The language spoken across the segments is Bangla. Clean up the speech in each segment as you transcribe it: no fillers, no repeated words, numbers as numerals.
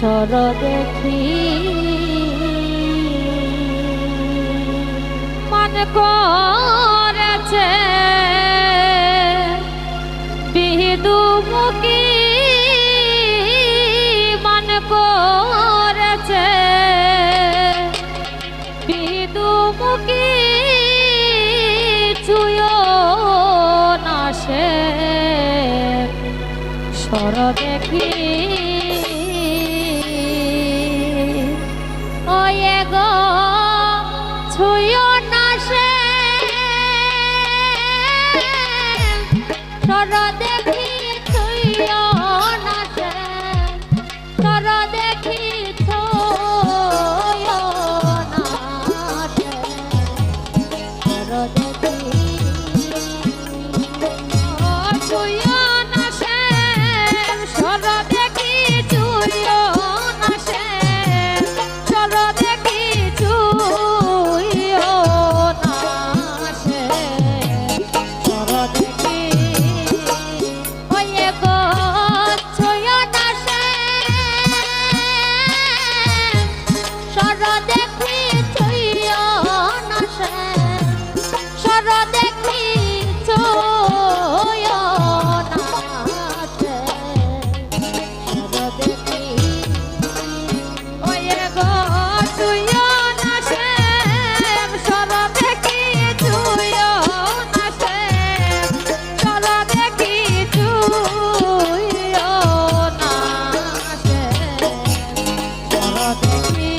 সর দেখি মন করেছে বিদুমুখী মন করেছে বিদুমুখী ছুঁয়ো না সে সর দেখি ওয়ে গো ছুঁয়ো না সে সর দেখি ছুঁয়ো না সে সর দেখি ছুঁয়ো না সে সর দেখি ছুঁয়ো না সে সর দেখি ছুঁয়ো না সে সর দেখি ছুঁয়ো না সে সর দেখি ওয়ে গো ছুঁয়ো না সে সর দেখি ছুঁয়ো না সে সর দেখি ছুঁয়ো না সে সর দেখি ওয়ে গো ছুঁয়ো না সে সর দেখি ছুঁয়ো না সে সর দেখি ছুঁয়ো না সে সর দেখি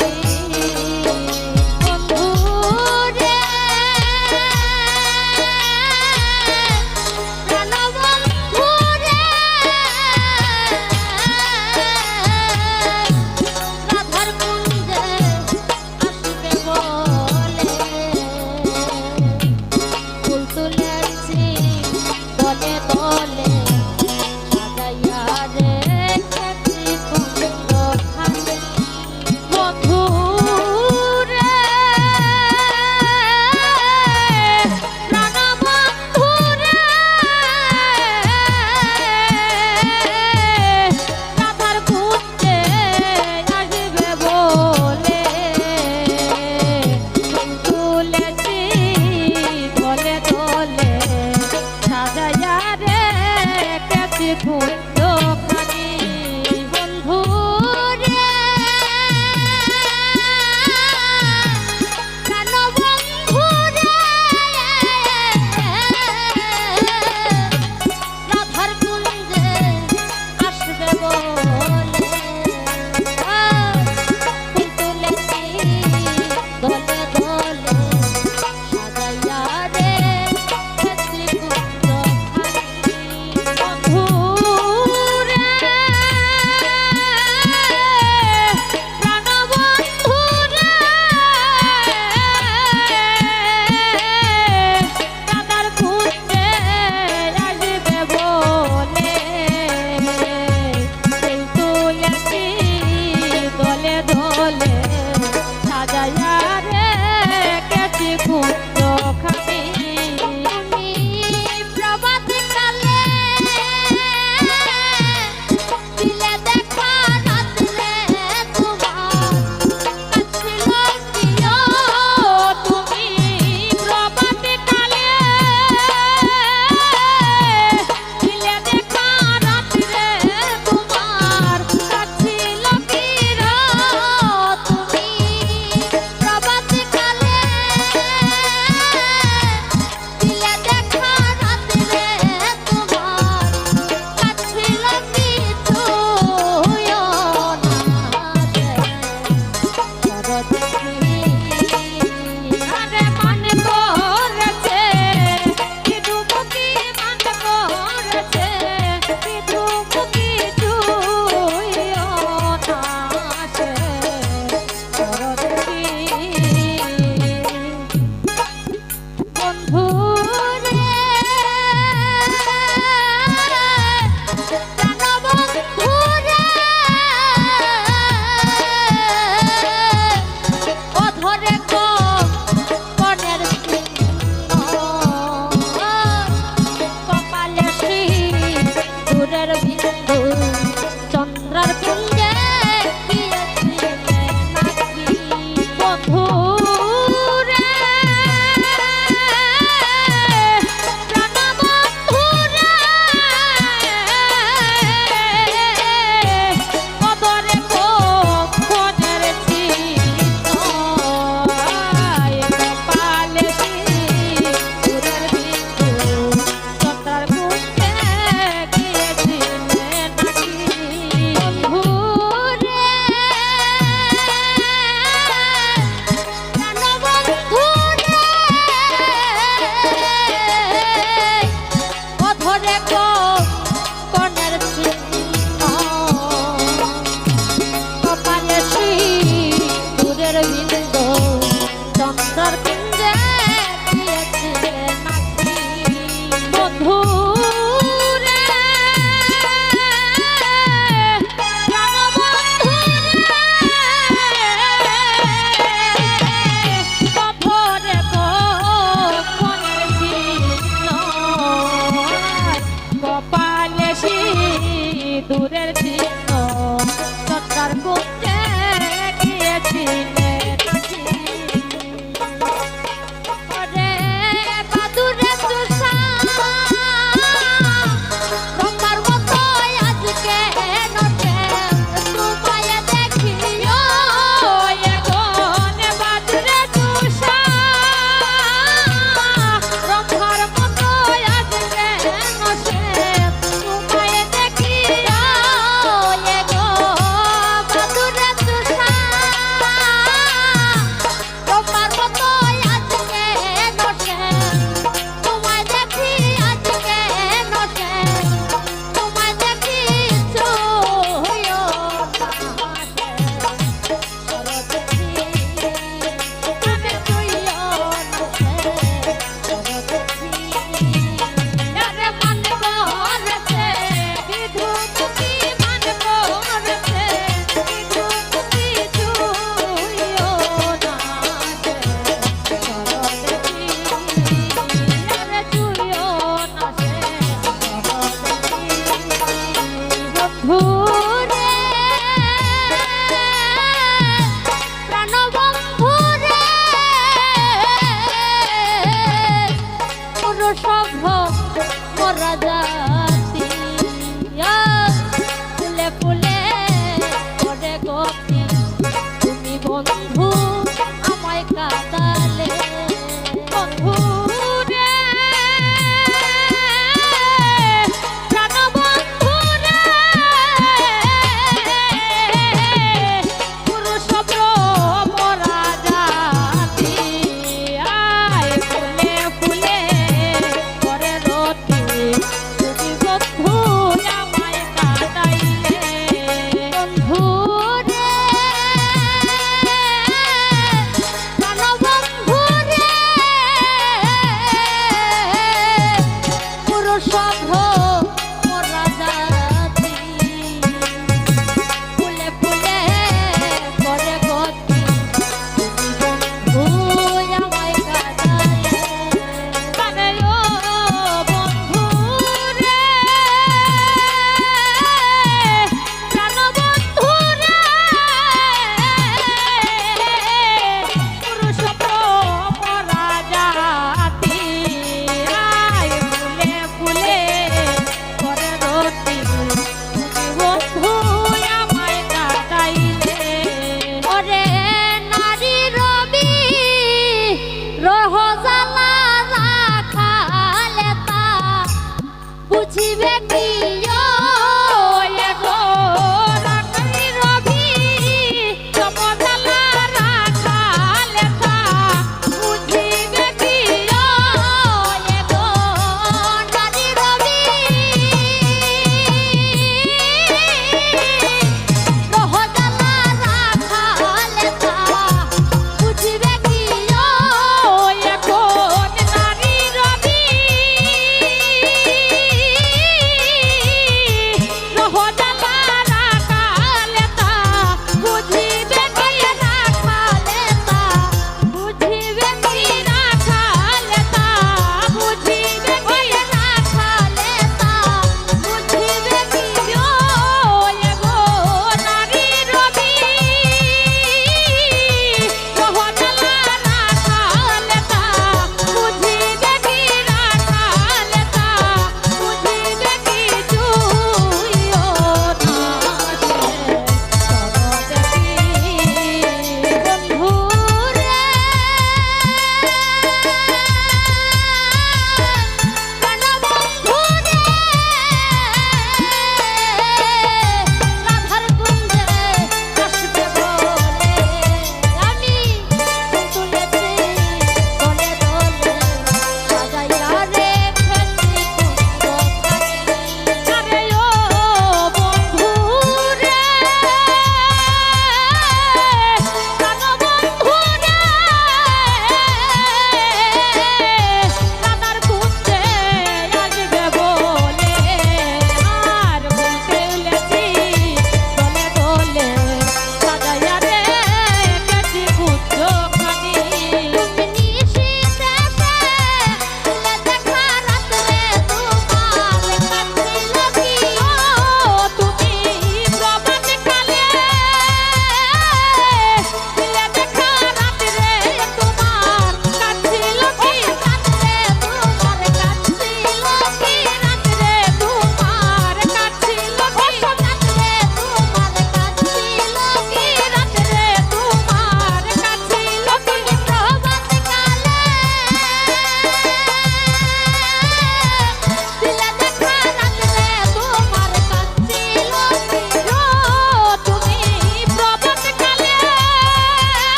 বন্ধু রে প্রাণ বন্ধু রে রাধার কুঞ্জে আসবে বলে ফুল তুলেছি দলে দলে সাজাইয়া রেখেছি কুঞ্জখানি বন্ধু রে প্রাণ বন্ধু রে রাধার কুঞ্জে আসবে বলে ফুল তুলেছি দলে দলে সাজাইয়া রেখেছি কুঞ্জখানি বন্ধু রে প্রাণ বন্ধু রে রাধার কুঞ্জে আসবে বলে ফুল তুলেছি দলে দলে সাজাইয়া রেখেছি কুঞ্জখানি বন্ধু দূরের চিহ্ন চন্দ্রার কুঞ্জে গিয়েছিলে ওরে বাদুরে তুষা তোমার মতো আজকে নটে তোমায় দেখিও এখন বাদুরে তুষা তোমার মতো আজকে নটে তোমায় দেখিও এখন বাদুরে তুষা তোমার মতো আজকে নটে তোমায় দেখি আজকে নটে তোমায় দেখি চুইও বন্ধুরে প্রাণবন্ধুরে পুরুষভ মরা জাতি ফুলে ফুলে করে গতি তুমি বন্ধু আমায় কাঁদালে বন্ধুরে প্রাণবন্ধুরে পুরুষভ মরা জাতি আয় ফুলে ফুলে করে রতি তুমি বন্ধু আমায় কাঁদাইলে বন্ধুরে প্রাণবন্ধুরে পুরুষভ মরা জাতি ফুলে ফুলে করে গতি তুমি বন্ধু আমায় কাঁদাইলে কানে ও বন্ধুরে প্রাণবন্ধুরে পুরুষভ মরা জাতি আয় ফুলে ফুলে করে রতি তুমি বন্ধু আমায় কাঁদাইলে ওরে নারী রবি রহজালা রাখালে তা বুঝিবে কি গো নারী রবি রহজালা রাখালে তা বুঝিবে কি গো নারী রবি রহজালা রাখালে তা বুঝিবে কি এখন নারী রবি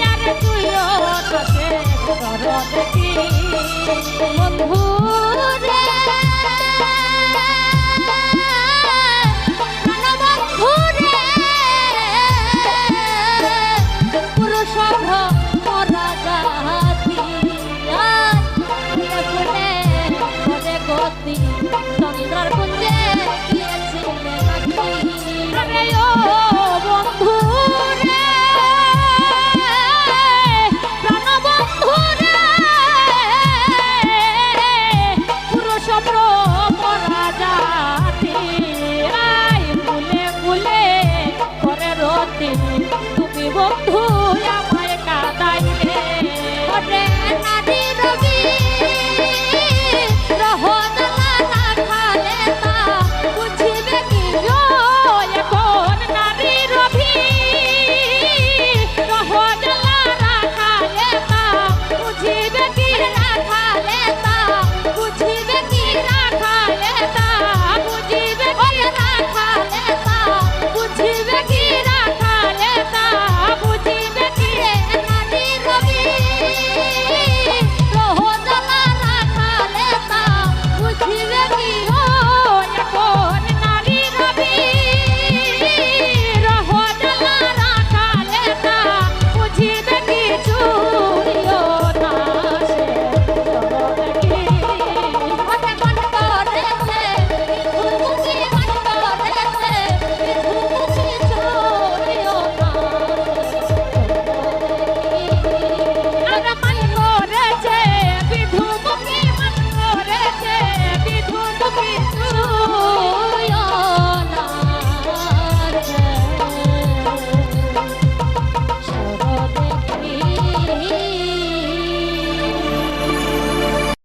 আরে তুইও তাকে কর দেখি বন্ধু